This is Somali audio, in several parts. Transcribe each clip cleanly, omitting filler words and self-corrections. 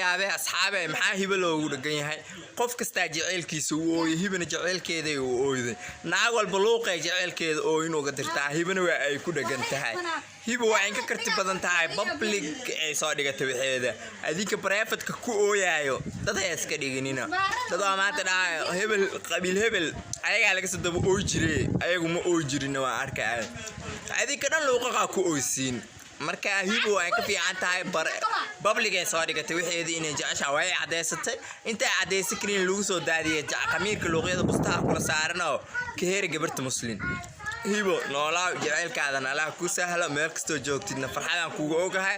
yaabay asxaabe maxaa hibo loogu dhagan yahay qof kasta jaceelkiisa uu ooyay hibana jaceelkeeda uu ooyday naag walba luuqay jaceelkeeda oo inuu ga dirtaa hibana waa ay ku dhagan tahay hibo waa in ka karti badan tahay public ay soo dhigatay waxeeda adinka private-ka ku ooyaayo dad ay iska dhiginina dad oo maanta dhaay hebel qabiil hebel ayaga laga soo daba ooy jiray ayagu ma ooy jirin waa arkay adinka dhan luuqa ku ooysiin marka hibo ay ka fiican tahay public ay soo dhigatay waxeedii inay jacasha way cadeysatay inta cadeysay kaliin lagu soo daadiyay qamiirka luuqyada bustaha kula saarano ka heer gabarta muslim hibo noolaa jaceelkaadana Allah ku sahlo meel kasto joogtidna farxadan kuuga ogahay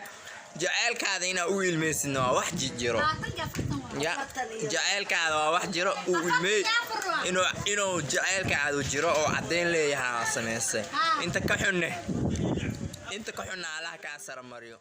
jaceelkaada ina u ilmeysidna waa wax jiro ya jaceelkaada waa wax jiro u ilmey inuu jaceelkaada jiro oo cadeyn leeyahay sameysay inta ka xunna Allah ka sar mariyo